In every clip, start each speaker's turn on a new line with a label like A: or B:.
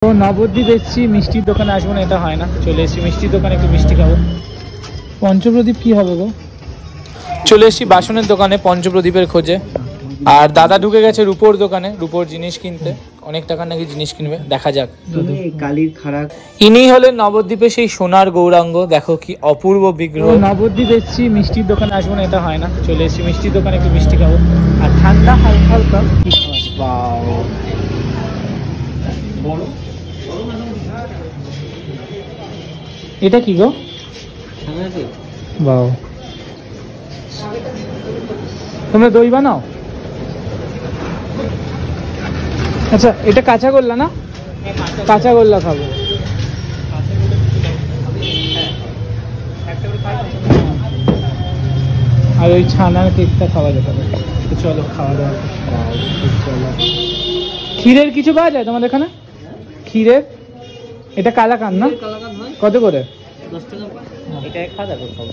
A: তো নবদ্বীপ এসেছি, মিষ্টির দোকানে আসবো না এটা হয় না, চলে এসেছি মিষ্টির দোকানে, একটু মিষ্টি খাবো। পঞ্চপ্রদীপ কি হবে গো? চলে এসেছি বাসনের দোকানে পঞ্চপ্রদীপের খোঁজে। আর দাদা ঢুকে গেছে রূপোর দোকানে, রূপোর জিনিস কিনতে, অনেক টাকার নাকি জিনিস কিনবে, দেখা যাক।
B: কালীর খারাপ
A: ইনি হলেন নবদ্বীপে সেই সোনার গৌরাঙ্গ, দেখো কি অপূর্ব বিগ্রহ। নবদ্বীপ এসেছি, মিষ্টির দোকানে আসবো না এটা হয় না, চলে এসেছি মিষ্টির দোকানে, একটু মিষ্টি খাবো। আর ঠান্ডা হালকা হালকা কি খাওয়া। এটা কি গো? বাও, তোমরা দই বানাও? আচ্ছা, এটা কাঁচা গোল্লা না? কাঁচা গোল্লা খাবো। আর ওই ছানার কেকটা খাওয়া যেতে পারে। চলো খাওয়া দাওয়া। ক্ষীরের কিছু পাওয়া যায় তোমাদের এখানে? ক্ষীরের এটা কালাকান না? কত করে?
B: 10 টাকা। এটা খাওয়া যাবে খাবো।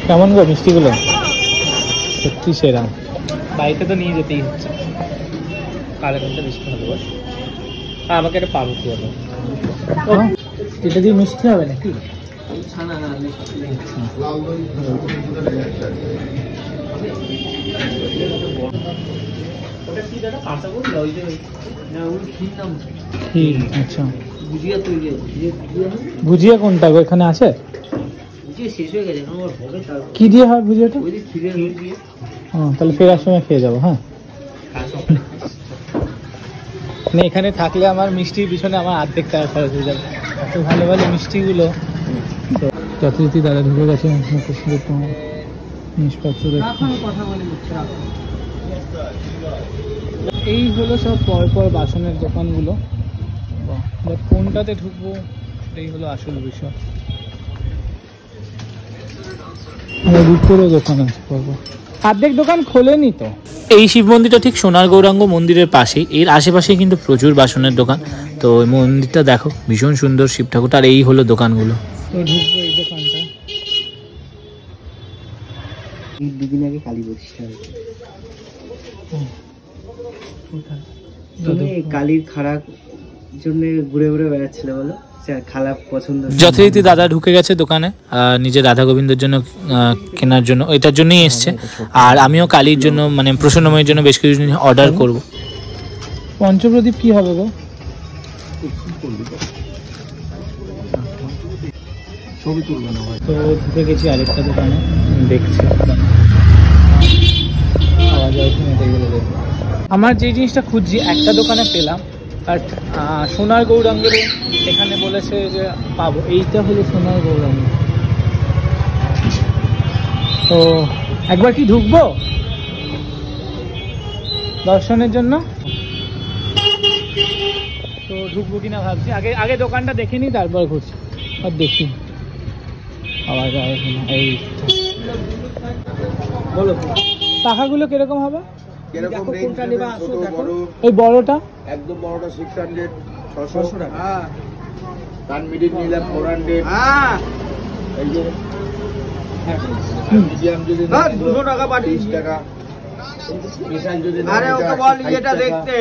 A: কেমন গো মিষ্টিগুলো? সত্যি সেরা, বাড়িতে তো নিয়ে যেতেই হচ্ছে।
B: কালাকানটা বেশি ভালো বল। আর আমাকে একটা পাবো কি হবে?
A: এটা দিয়ে মিষ্টি হবে নাকি?
B: ছানা না মিষ্টি। ওটা কি দাদা? কাঁচা বল ওই যে না ওই ক্ষীর নাম।
A: ক্ষীর, আচ্ছা।
B: ভুজিয়া তৈরি আছে।
A: ভুজিয়া কোনটা গো এখানে আছে?
B: ভুজিয়া শেষ হয়ে গেছে, এখন আর হবে তার।
A: কি দিয়ে হয় ভুজিয়াটা?
B: ওই যে ক্ষীরের দিয়ে।
A: তাহলে ফেরার সময় খেয়ে যাবো। হ্যাঁ, মানে এখানে থাকলে আমার মিষ্টির পিছনে আমার অর্ধেক টাকা খরচ হয়ে যাবে, এত ভালো ভালো মিষ্টিগুলো। যথারীতি দাদা ঢুকে গেছে জিনিসপত্র দেখতে। এই হলো সব পরপর বাসনের দোকানগুলো। বাট কোনটাতে ঢুকবো এই হলো আসল বিষয়। রূপোরও দোকান আছে পরপর, অর্ধেক দোকান খোলেনি তো। এই শিব মন্দিরটা ঠিক সোনার গৌরাঙ্গ মন্দিরের পাশেই, এর আশেপাশে কিন্তু প্রচুর বাসনের দোকান। তো ওই মন্দিরটা দেখো ভীষণ সুন্দর, শিব ঠাকুরটা। আর এই হলো দোকানগুলো। তো ঢুকবো এই দোকানটা।
B: দুদিন আগে কালী প্রতিষ্ঠা হয়েছে। কালীর খারাপ জন্য ঘুরে ঘুরে বেড়াচ্ছিল বলো, খারাপ পছন্দ।
A: যথারীতি দাদা ঢুকে গেছে দোকানে, নিজের রাধা গোবিন্দের জন্য কেনার জন্য, এটার জন্যই এসছে। আর আমিও কালীর জন্য মানে প্রসন্নময়ের জন্য বেশ কিছু জিনিস অর্ডার করব। পঞ্চপ্রদীপ কি হবে গো? ছবি তুলবে না। তো ঢুকে গেছি আরেকটা দোকানে, দেখছি পাওয়া যায় কিনা এগুলো দেখবো। আমার যে জিনিসটা খুঁজছি একটা দোকানে পেলাম, আর সোনার গৌরাঙ্গের এখানে বলেছে যে পাবো। এইটা হলো সোনার গৌরাঙ্গ। তো একবার কি ঢুকবো দর্শনের জন্য? তো ঢুকবো কিনা ভাবছি, আগে আগে দোকানটা দেখে নিই তারপর ঘুরছি। আর দেখি পাওয়া যায় কিনা। এই বলো টাকাগুলো কিরকম হবে? ওই বড়টা
C: একদম বড়টা 600 600 টাকা। তার মিডিল নিলে 400। এই যে মিডিয়াম যদি 200 টাকা বাটি 30 টাকা। বিশাল যদি আরে ওকে বল এটা দেখতে।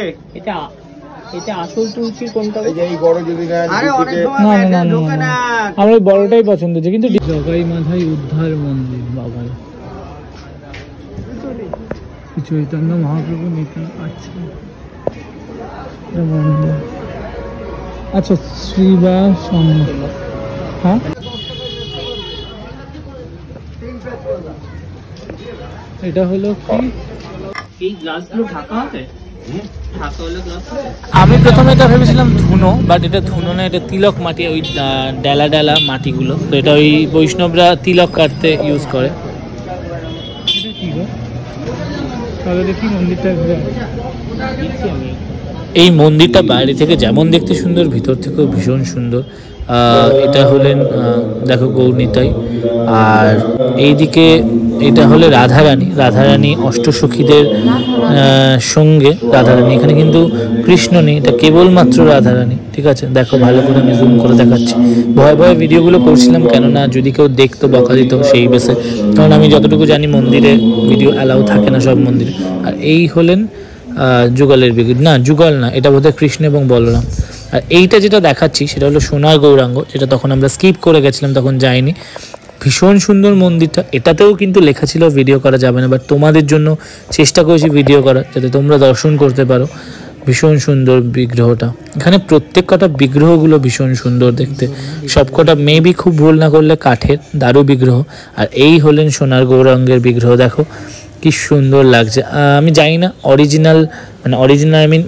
B: এটা আসল তুলসী কোনটা?
C: এই যে এই বড় যদি নেন।
B: আরে অনেক সময় ঢোকে না।
A: আমার ওই বড়টাই পছন্দ হচ্ছে। কিন্তু জগাই মাথায় উদ্ধার মন্দির বাবা, চৈতন্য মহাপ্রভু নীতি। আচ্ছা আচ্ছা, শ্রীবা সঙ্গ। হ্যাঁ, এটা হলো কি?
B: এই গ্লাসগুলো ঢাকা হবে? ঢাকা হলো গ্লাস।
A: আমি প্রথমে এটা ভেবেছিলাম ধুনো, বাট এটা ধুনো না, এটা তিলক মাটি, ওই ডেলা ডেলা মাটিগুলো। তো এটা ওই বৈষ্ণবরা তিলক কাটতে ইউজ করে। এটা কি গো? তাহলে দেখি মন্দিরটা ঘুরে। এই মন্দিরটা বাইরে থেকে যেমন দেখতে সুন্দর, ভিতর থেকেও ভীষণ সুন্দর। এটা হলেন দেখো গৌরনিতাই, আর এইদিকে এটা হলে রাধারানী। রাধারানী অষ্টসখীদের সঙ্গে রাধারানী, এখানে কিন্তু কৃষ্ণ নেই, এটা কেবলমাত্র রাধারানী। ঠিক আছে, দেখো ভালো করে আমি জুম করে দেখাচ্ছি। ভয়ে ভয়ে ভিডিওগুলো করছিলাম, কেননা যদি কেউ দেখতো বকা দিত সেই বেসে, কারণ আমি যতটুকু জানি মন্দিরে ভিডিও অ্যালাউ থাকে না সব মন্দিরে। আর এই হলেন যুগলের বিগ্রহ, না যুগল না, এটা বোধহয় কৃষ্ণ এবং বলরাম। আর এইটা যেটা দেখাচ্ছি সেটা হলো সোনার গৌরাঙ্গ, যেটা তখন আমরা স্কিপ করে গেছিলাম, তখন যাইনি। ভীষণ সুন্দর মন্দিরটা, এটাতেও কিন্তু লেখা ছিল ভিডিও করা যাবে না, বাট তোমাদের জন্য চেষ্টা করেছি ভিডিও করার, যাতে তোমরা দর্শন করতে পারো। ভীষণ সুন্দর বিগ্রহটা, এখানে প্রত্যেক কটা বিগ্রহগুলো ভীষণ সুন্দর দেখতে, সবকটা মেবি খুব ভুল না করলে কাঠের দারু বিগ্রহ। আর এই হলেন সোনার গৌরাঙ্গের বিগ্রহ, দেখো কি সুন্দর লাগছে। আমি জানি না অরিজিনাল আই মিন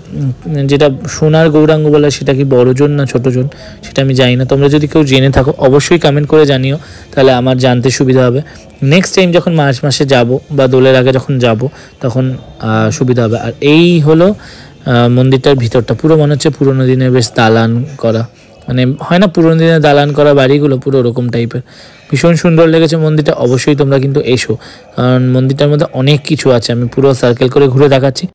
A: যেটা সোনার গৌরাঙ্গ বলে সেটা কি বড়জন না ছোটজন, সেটা আমি জানি না। তোমরা যদি কেউ জেনে থাকো অবশ্যই কমেন্ট করে জানিও, তাহলে আমার জানতে সুবিধা হবে। নেক্সট টাইম যখন মার্চ মাসে যাব বা দোলের আগে যখন যাব তখন সুবিধা হবে। আর এই হলো মন্দিরটার ভিতরটা, পুরো মনে হচ্ছে পুরোনো দিনের বেশ দালান করা, মানে হয় না পুরোনো দিনের দালান করা বাড়িগুলো, পুরো ওরকম টাইপের। ভীষণ সুন্দর লেগেছে মন্দিরটা, অবশ্যই তোমরা কিন্তু এসো, কারণ মন্দিরটার মধ্যে অনেক কিছু আছে। আমি পুরো সার্কেল করে ঘুরে দেখাচ্ছি।